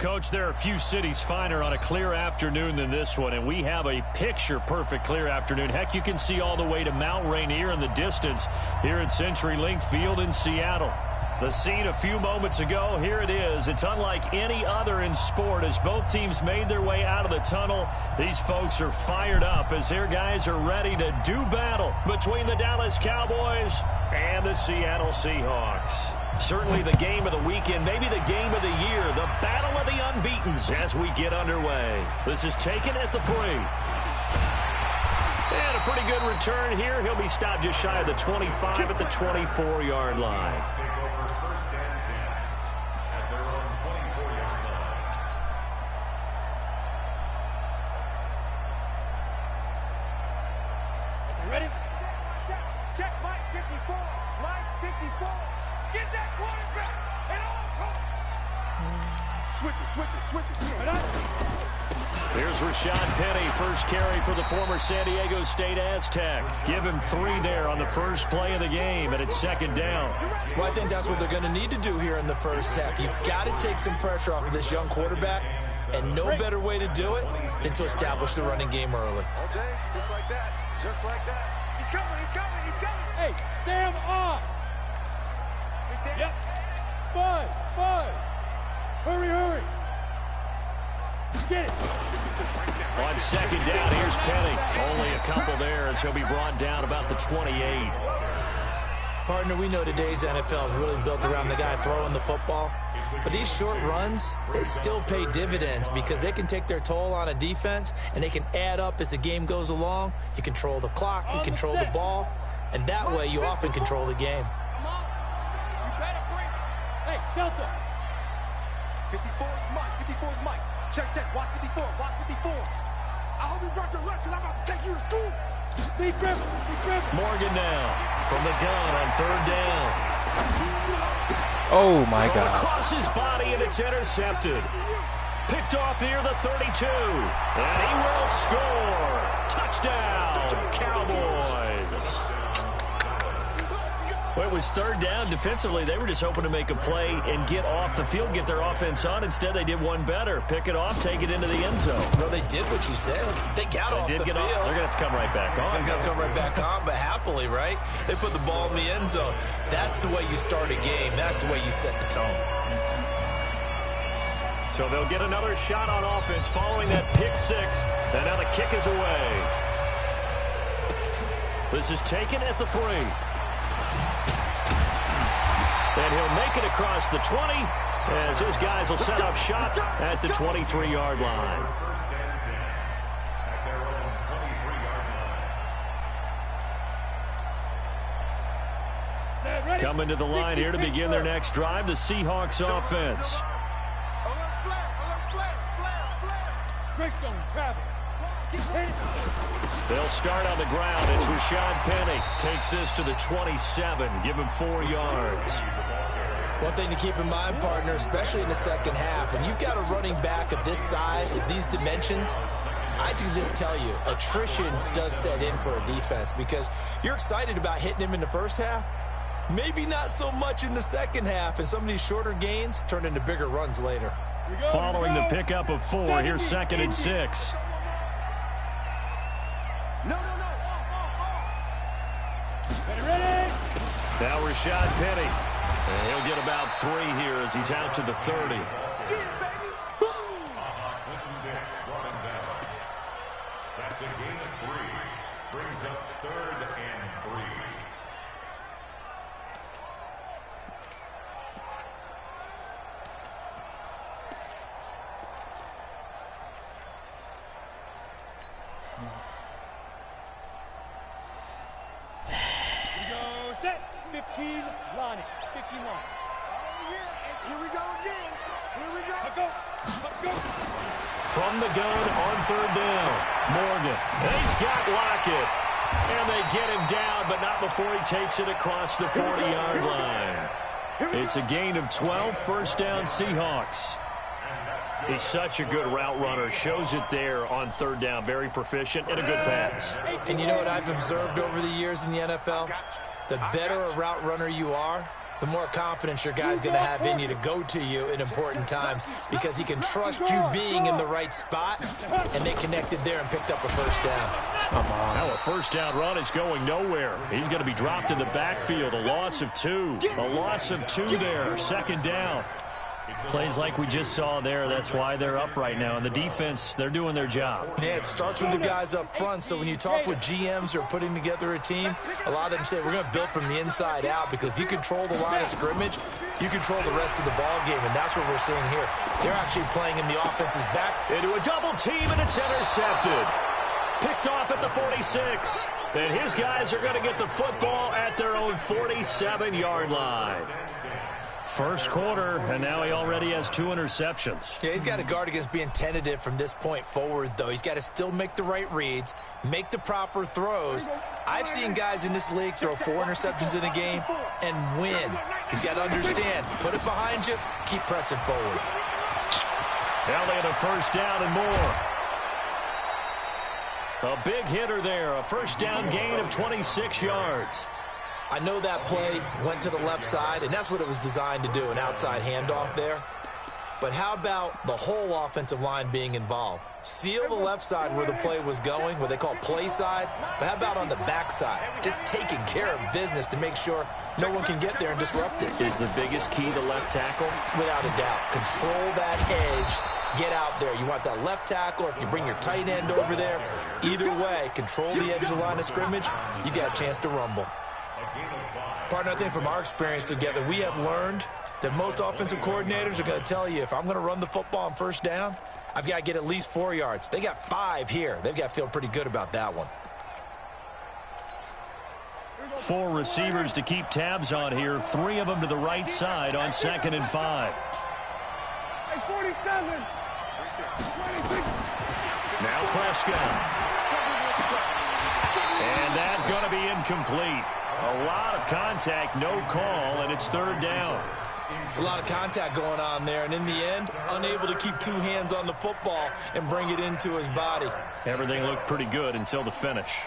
Coach, there are a few cities finer on a clear afternoon than this one, and we have a picture-perfect clear afternoon. Heck, you can see all the way to Mount Rainier in the distance here at CenturyLink Field in Seattle. The scene a few moments ago, here it is. It's unlike any other in sport as both teams made their way out of the tunnel. These folks are fired up as their guys are ready to do battle between the Dallas Cowboys and the Seattle Seahawks. Certainly the game of the weekend, maybe the game of the year, the battle of the unbeatens as we get underway. This is taken at the 3. And a pretty good return here. He'll be stopped just shy of the 25 at the 24-yard line. Ready? Check, Mike 54. Mike 54. Get that quarterback. And all switch it. Here's Rashad Penny, first carry for the former San Diego State Aztec. Give him 3 there on the first play of the game, and it's second down. Well, I think that's what they're going to need to do here in the first half. You've got to take some pressure off of this young quarterback, and no better way to do it than to establish the running game early. Okay, just like that. He's coming. Hey, Sam on. Yep. 5. Hurry. Get it. On second down, here's Penny. Only a couple there as he'll be brought down about the 28. Partner, we know today's NFL is really built around the guy throwing the football. But these short runs, they still pay dividends because they can take their toll on a defense, and they can add up as the game goes along. You control the clock, you control the ball, and that way you often control the game. Hey, Delta. 54 is Mike. Check. Watch 54. I hope you brought your lunch because I'm about to take you to school. Be careful. Morgan now from the gun on third down. Oh, my God. Across his body, and it's intercepted. Picked off near the 32. And he will score. Touchdown, Cowboys. Well, it was third down. Defensively, they were just hoping to make a play and get off the field, get their offense on. Instead, they did one better. Pick it off, take it into the end zone. No, they did what you said. They got off the field. They're going to have to come right back on. They're going to come right back on, but happily, right? They put the ball in the end zone. That's the way you start a game. That's the way you set the tone. So they'll get another shot on offense following that pick 6. And now the kick is away. This is taken at the 3. And he'll make it across the 20 as his guys will set up shop at the 23-yard line. Coming to the line here to begin their next drive, the Seahawks offense. They'll start on the ground. It's Rashad Penny. Takes this to the 27. Give him 4 yards. One thing to keep in mind, partner, especially in the second half, when you've got a running back of this size, of these dimensions, I can just tell you, attrition does set in for a defense because you're excited about hitting him in the first half, maybe not so much in the second half, and some of these shorter gains turn into bigger runs later. Following the pickup of 4, here's 2nd and 6. No. Ready. Now Rashad Penny. And he'll get about 3 here as he's out to the 30. That's a gain of 3. Brings up 3rd and 3. Set. 15 line. 15 line. Oh, yeah. And here we go again. Let's go. From the gun on third down. Morgan. And he's got Lockett. And they get him down, but not before he takes it across the 40-yard line. It's a gain of 12, first down Seahawks. He's such a good route runner. Shows it there on third down. Very proficient and a good pass. And you know what I've observed over the years in the NFL? The better a route runner you are, the more confidence your guy's going to have in you to go to you in important times because he can trust you being in the right spot, and they connected there and picked up a first down. Now a first down run is going nowhere. He's going to be dropped in the backfield. A loss of 2. A loss of 2 there. Second down. Plays like we just saw there. That's why they're up right now. And the defense, they're doing their job. Yeah, it starts with the guys up front. So when you talk with GMs who are putting together a team, a lot of them say we're going to build from the inside out, because if you control the line of scrimmage, you control the rest of the ball game, and that's what we're seeing here. They're actually playing in the offense's back. Into a double team, and it's intercepted. Picked off at the 46. And his guys are going to get the football at their own 47-yard line. First quarter, and now he already has 2 interceptions. Yeah, he's got to guard against being tentative from this point forward, though. He's got to still make the right reads, make the proper throws. I've seen guys in this league throw 4 interceptions in a game and win. He's got to understand, put it behind you, keep pressing forward. Elliott a first down and more. A big hitter there, a first down gain of 26 yards. I know that play went to the left side, and that's what it was designed to do, an outside handoff there. But how about the whole offensive line being involved? Seal the left side where the play was going, what they call play side, but how about on the back side? Just taking care of business to make sure no one can get there and disrupt it. Is the biggest key the left tackle? Without a doubt. Control that edge. Get out there. You want that left tackle, or if you bring your tight end over there, either way, control the edge of the line of scrimmage, you got a chance to rumble. Partner, I think from our experience together, we have learned that most offensive coordinators are going to tell you, if I'm going to run the football on first down, I've got to get at least 4 yards. They got 5 here. They've got to feel pretty good about that one. 4 receivers to keep tabs on here. 3 of them to the right side on 2nd and 5. Now Prescott. And that's going to be incomplete. A lot of contact, no call, and it's 3rd down. It's a lot of contact going on there, and in the end, unable to keep 2 hands on the football and bring it into his body. Everything looked pretty good until the finish.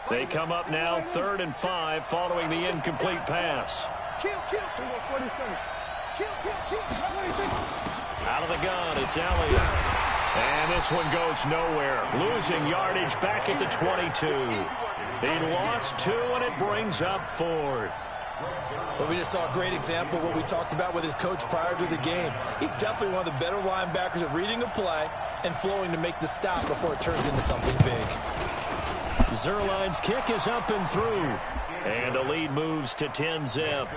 They come up now 3rd and 5 following the incomplete pass. Out of the gun, it's Elliott. And this one goes nowhere. Losing yardage back at the 22. He lost 2, and it brings up 4th. But we just saw a great example of what we talked about with his coach prior to the game. He's definitely one of the better linebackers at reading a play and flowing to make the stop before it turns into something big. Zerline's kick is up and through. And the lead moves to 10-zip.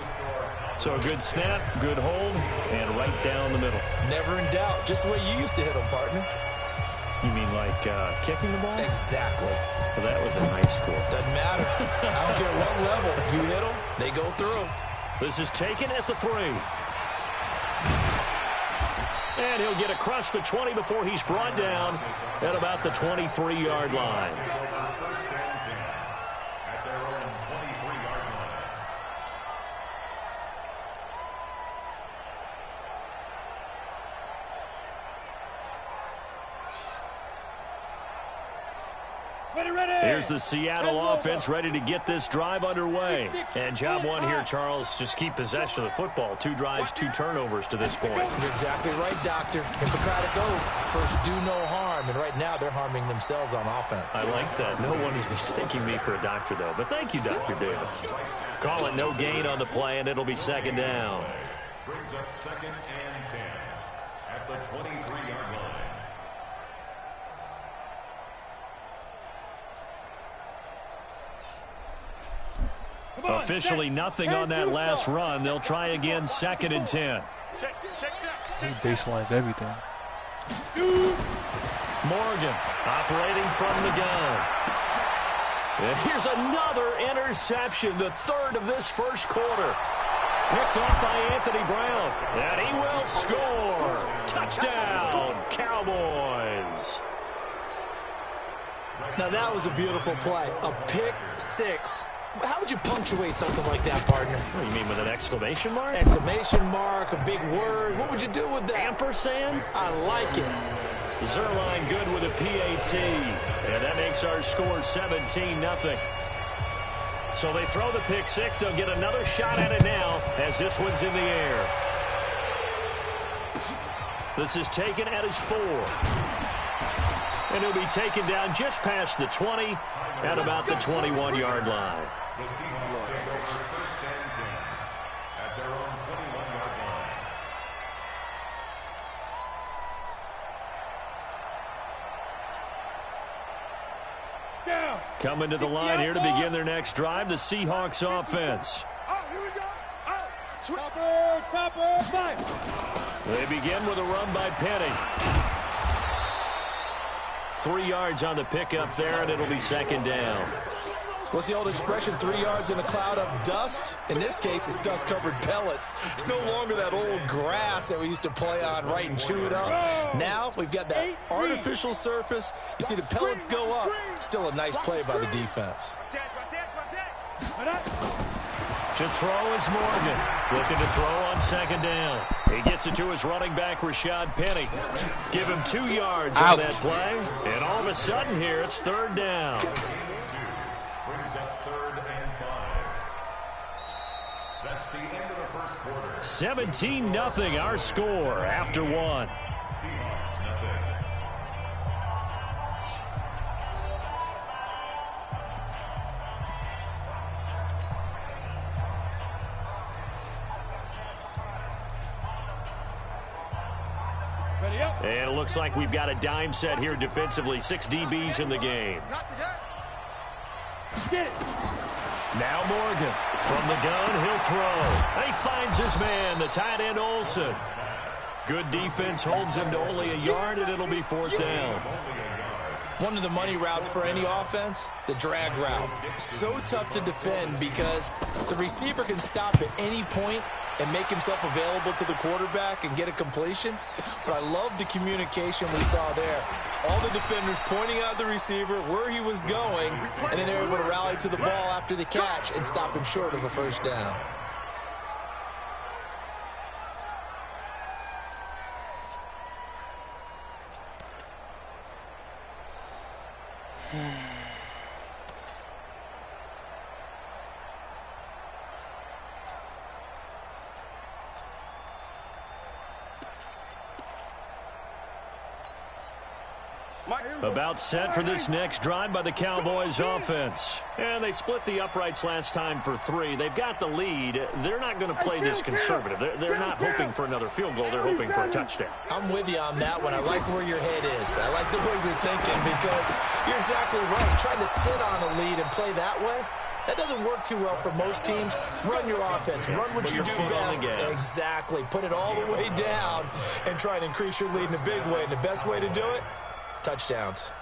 So a good snap, good hold, and right down the middle. Never in doubt. Just the way you used to hit them, partner. You mean like kicking the ball? Exactly. Well, that was in high school. Doesn't matter. I don't care what level. You hit them, they go through. This is taken at the 3. And he'll get across the 20 before he's brought down at about the 23-yard line. Here's the Seattle offense ready to get this drive underway. And job 1 here, Charles, just keep possession of the football. 2 drives, 2 turnovers to this point. You're exactly right, Doctor. Hippocratic oath. First, do no harm. And right now, they're harming themselves on offense. I like that. No one is mistaking me for a doctor, though. But thank you, Dr. Davis. Call it no gain on the play, and it'll be 2nd down. Brings up 2nd and 10 at the 23-yard line. Officially nothing on that last run. They'll try again, 2nd and 10. He baselines everything. Morgan operating from the gun. And here's another interception, the 3rd of this first quarter. Picked off by Anthony Brown. And he will score. Touchdown, Cowboys. Now that was a beautiful play. A pick 6 How would you punctuate something like that, partner? What do you mean, with an exclamation mark? Exclamation mark, a big word. What would you do with that? Ampersand? I like it. Zerline good with a PAT. And that makes our score 17-0. So they throw the pick six. They'll get another shot at it now as this one's in the air. This is taken at his 4. And he'll be taken down just past the 20 at about the 21-yard line. The Seahawks take over first and 10 at their own 21-yard line. Down. Coming to the line here to begin their next drive, the Seahawks offense. Oh, here we go. Oh, Topper, fight. They begin with a run by Penny. 3 yards on the pickup there, and it'll be second down. What's the old expression, 3 yards in a cloud of dust? In this case, it's dust-covered pellets. It's no longer that old grass that we used to play on, right, and chew it up. Now we've got that artificial surface. You see the pellets go up. Still a nice play by the defense. To throw is Morgan. Looking to throw on second down. He gets it to his running back, Rashad Penny. Give him 2 yards on that play. And all of a sudden here, it's third down. Brings up 3rd and 5. That's the end of the first quarter. 17-0 our score after 1. Seahawks, nothing. And it looks like we've got a dime set here defensively. 6 DBs in the game. Get it. Now Morgan from the gun, he'll throw. And he finds his man, the tight end Olsen. Good defense holds him to only a yard, and it'll be 4th down. One of the money routes for any offense, the drag route. So tough to defend because the receiver can stop at any point and make himself available to the quarterback and get a completion. But I love the communication we saw there. All the defenders pointing out the receiver, where he was going, and then they were able to rally to the ball after the catch and stop him short of a first down. About set for this next drive by the Cowboys offense. And they split the uprights last time for 3. They've got the lead. They're not going to play this conservative. They're not hoping for another field goal. They're hoping for a touchdown. I'm with you on that one. I like where your head is. I like the way you're thinking because you're exactly right. Trying to sit on a lead and play that way, that doesn't work too well for most teams. Run your offense. Run what you do best. Exactly. Put it all the way down and try and increase your lead in a big way. And the best way to do it, touchdowns.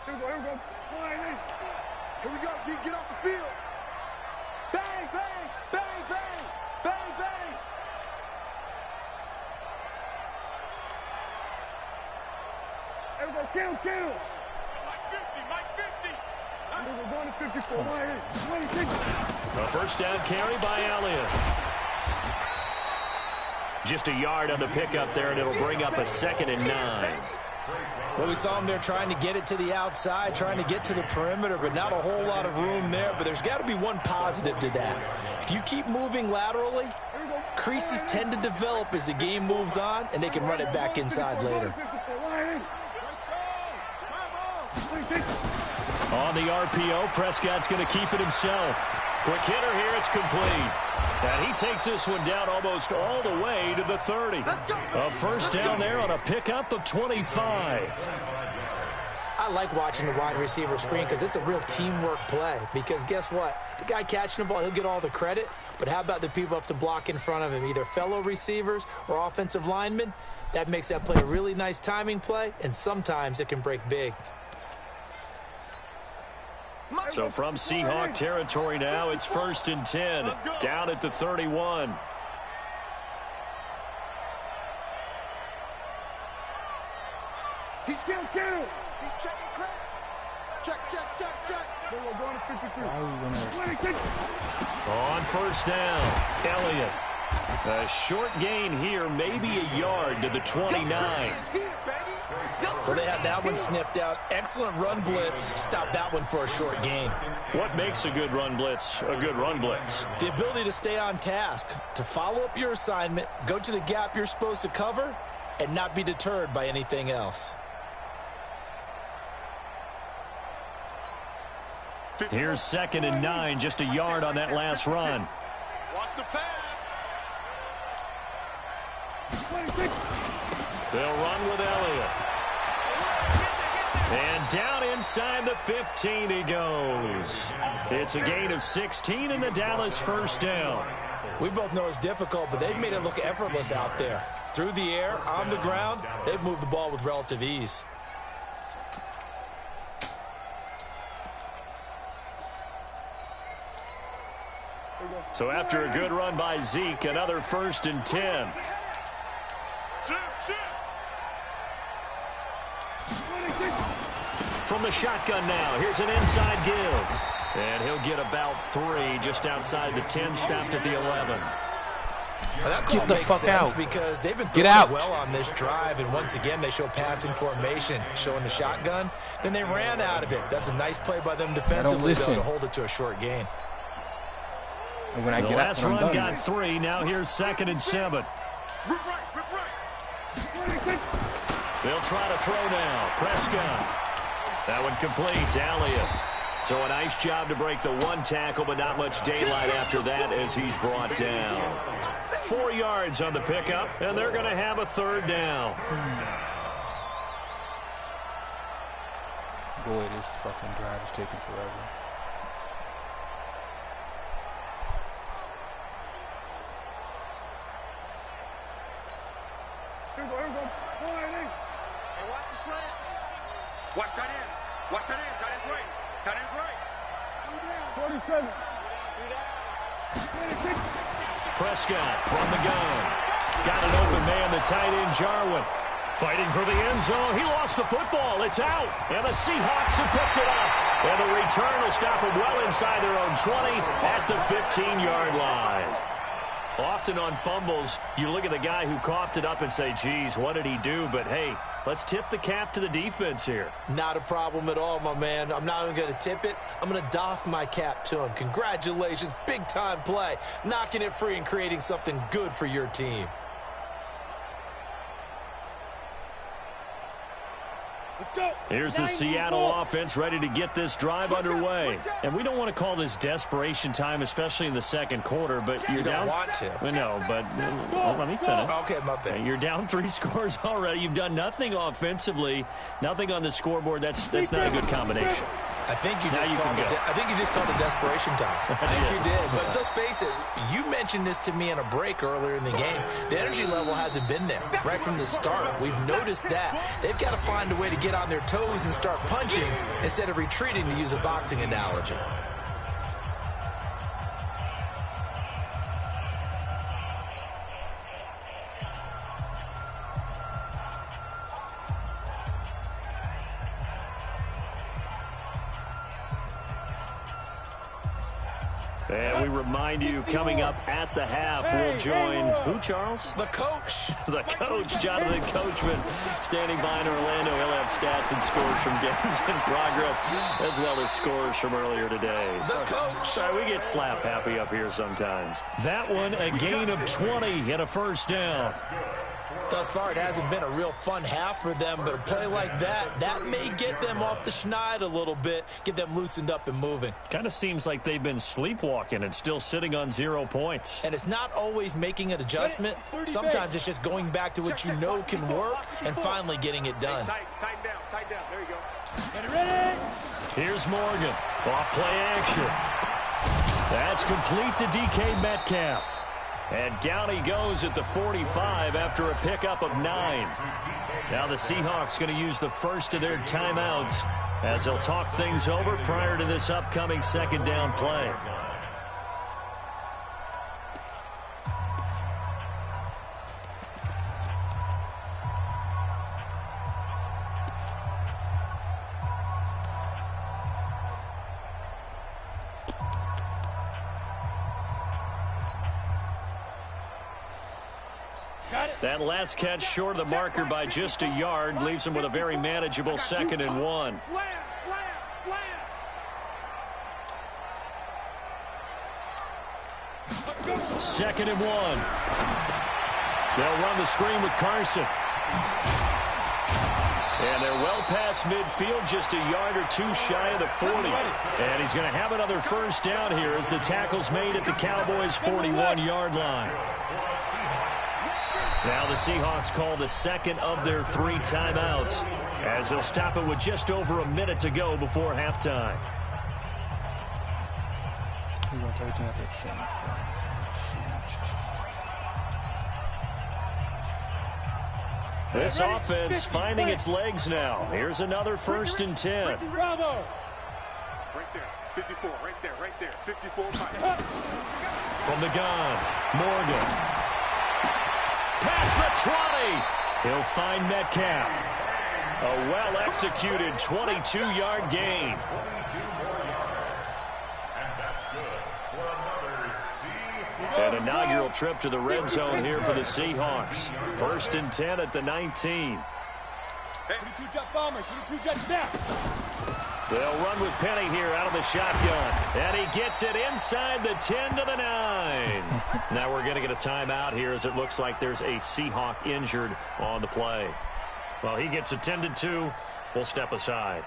Here we go. Here we go, G. Get off the field. Bang, bang, bang, bang, bang, bang. Here we go, kill. Mike 50. We're going to 54. 26. A first down carry by Elliott. Just a yard on the pickup there, and it'll bring up a 2nd and 9. Well, we saw him there trying to get it to the outside, trying to get to the perimeter, but not a whole lot of room there. But there's got to be one positive to that. If you keep moving laterally, creases tend to develop as the game moves on, and they can run it back inside later. On the RPO, Prescott's going to keep it himself. Quick hitter here, it's complete. And he takes this one down almost all the way to the 30. A first down there on a pickup of 25. I like watching the wide receiver screen because it's a real teamwork play. Because guess what? The guy catching the ball, he'll get all the credit. But how about the people up to block in front of him, either fellow receivers or offensive linemen? That makes that play a really nice timing play, and sometimes it can break big. So from Seahawk territory now, it's 1st and 10, down at the 31. He's still kill. He's checking crap. Check. We're going to 53. On first down, Elliott. A short gain here, maybe a yard to the 29. Well, they had that one sniffed out. Excellent run blitz. Stop that one for a short gain. What makes a good run blitz a good run blitz? The ability to stay on task, to follow up your assignment, go to the gap you're supposed to cover, and not be deterred by anything else. Here's 2nd and 9, just a yard on that last run. Watch the pass. They'll run with Elliott. And down inside the 15 he goes. It's a gain of 16 and the Dallas first down. We both know it's difficult, but they've made it look effortless out there. Through the air, on the ground, they've moved the ball with relative ease. So after a good run by Zeke, another 1st and 10. From the shotgun now, here's an inside give. And he'll get about 3 just outside the 10, stopped at the 11. Well, that Get the fuck out. Because they've been Get throwing out. it well on this drive, and once again they show passing formation, showing the shotgun. Then they ran out of it. That's a nice play by them defensively, though, to hold it to a short gain. And when I The get last out, when I'm run done, got 3. Now here's 2nd and 7. They'll try to throw now. Prescott. That one complete. Elliott. So a nice job to break the 1 tackle, but not much daylight after that as he's brought down. 4 yards on the pickup, and they're going to have a 3rd down. boy, this fucking drive is taking forever. Here we go. Hey, watch the slant. Watch tight end. Watch tight end. Tight end's right. Tight end's right. 47. Prescott from the gun. Got an open man, the tight end, Jarwin. Fighting for the end zone. He lost the football. It's out. And the Seahawks have picked it up. And the return will stop them well inside their own 20 at the 15-yard line. Often on fumbles, you look at the guy who coughed it up and say, geez, what did he do? But, hey, let's tip the cap to the defense here. Not a problem at all, my man. I'm not even going to tip it. I'm going to doff my cap to him. Congratulations. Big-time play. Knocking it free and creating something good for your team. Let's go. Here's the Seattle offense ready to get this drive underway. And we don't want to call this desperation time, especially in the second quarter, but you're down. You don't want to. No, but let me finish. Okay, my bad. You're down 3 scores already. You've done nothing offensively, nothing on the scoreboard. That's not a good combination. I think you just called it desperation time. I think you did. But let's face it, you mentioned this to me in a break earlier in the game. The energy level hasn't been there right from the start. We've noticed that. They've got to find a way to get on their toes and start punching instead of retreating, to use a boxing analogy. And we remind you, coming up at the half, we'll join who, Charles? The coach. The coach, Jonathan Coachman, standing by in Orlando. He'll have stats and scores from games in progress, as well as scores from earlier today. The coach. Sorry, we get slap happy up here sometimes. That one, a gain of 20 and a first down. Thus far, it hasn't been a real fun half for them, but a play like that may get them off the schneid a little bit, get them loosened up and moving. Kind of seems like they've been sleepwalking and still sitting on 0 points. And it's not always making an adjustment. Sometimes it's just going back to what you know can work and finally getting it done. Tighten down. There you go. Get it ready. Here's Morgan. Off play action. That's complete to DK Metcalf. And down he goes at the 45 after a pickup of 9. Now the Seahawks going to use the first of their timeouts as they'll talk things over prior to this upcoming second down play. That last catch short of the marker by just a yard leaves him with a very manageable 2nd and 1. Slam, slam, slam. 2nd and 1. They'll run the screen with Carson. And they're well past midfield, just a yard or two shy of the 40. And he's going to have another first down here as the tackle's made at the Cowboys' 41-yard line. Now the Seahawks call the second of their 3 timeouts as they'll stop it with just over a minute to go before halftime. This offense finding its legs now. Here's another 1st and 10. Right there, 54, right there, 54. From the gun, Morgan. Past the 20. He'll find Metcalf. A well-executed 22-yard gain. An inaugural trip to the red zone here for the Seahawks. 1st and 10 at the 19. They'll run with Penny here out of the shotgun. And he gets it inside the 10 to the 9. Now we're going to get a timeout here as it looks like there's a Seahawk injured on the play. Well, he gets attended to. We'll step aside.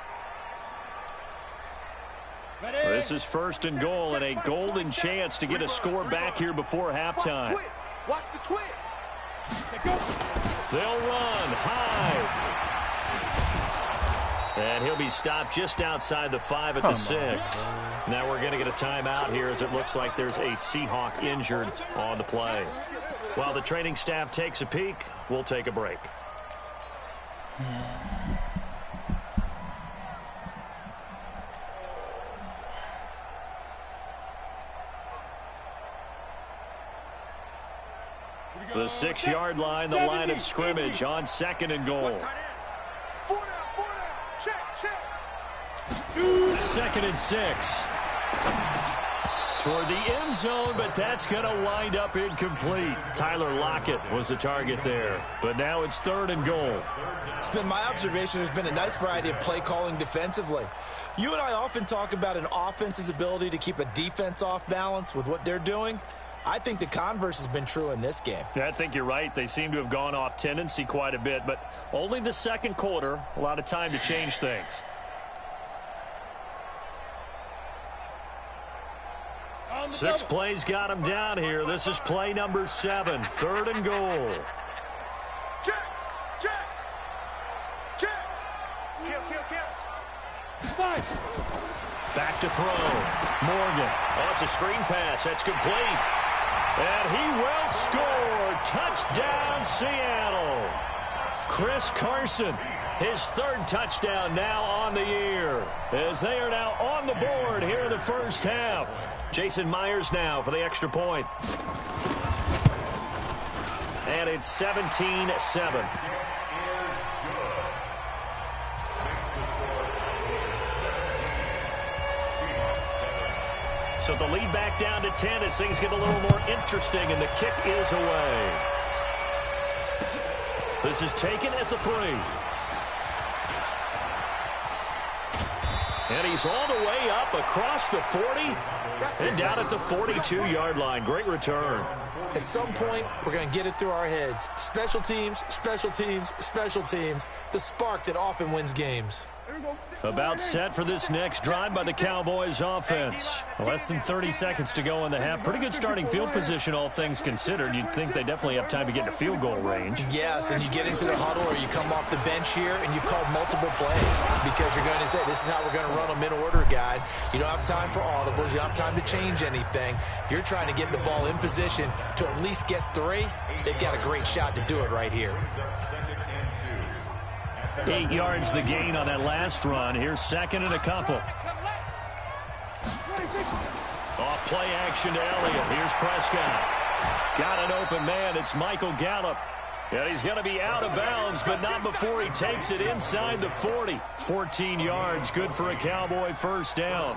This is 1st and goal and a golden chance to get a score back here before halftime. Watch the twist. They'll run high. And he'll be stopped just outside the 5 at the 6. Now we're going to get a timeout here as it looks like there's a Seahawk injured on the play. While the training staff takes a peek, we'll take a break. The 6-yard line, the line of scrimmage on 2nd and goal. 4 down, check. 2nd and 6. Toward the end zone, but that's going to wind up incomplete. Tyler Lockett was the target there, but now it's 3rd and goal. It's been my observation there's been a nice variety of play calling defensively. You and I often talk about an offense's ability to keep a defense off balance with what they're doing. I think the converse has been true in this game. Yeah, I think you're right. They seem to have gone off tendency quite a bit, but only the 2nd quarter, a lot of time to change things. Six plays got him down here. This is play number 7, 3rd and goal. Check. Kill. Back to throw. Morgan. Oh, it's a screen pass. That's complete. And he will score. Touchdown, Seattle. Chris Carson, his 3rd touchdown now on the year, as they are now on the board here in the first half. Jason Myers now for the extra point. And it's 17-7. So the lead back down to 10 as things get a little more interesting, and the kick is away. This is taken at the 3. And he's all the way up across the 40 and down at the 42-yard line. Great return. At some point, we're going to get it through our heads. Special teams, special teams, special teams. The spark that often wins games. About set for this next drive by the Cowboys offense. Less than 30 seconds to go in the half. Pretty good starting field position, all things considered. You'd think they definitely have time to get into field goal range. Yes, and you get into the huddle or you come off the bench here and you've called multiple plays because you're going to say, this is how we're going to run them in order, guys. You don't have time for audibles. You don't have time to change anything. You're trying to get the ball in position to at least get 3. They've got a great shot to do it right here. 8 yards the gain on that last run. Here's 2nd and a couple. Off play action to Elliott. Here's Prescott. Got an open man. It's Michael Gallup. And he's going to be out of bounds, but not before he takes it inside the 40. 14 yards. Good for a Cowboy first down.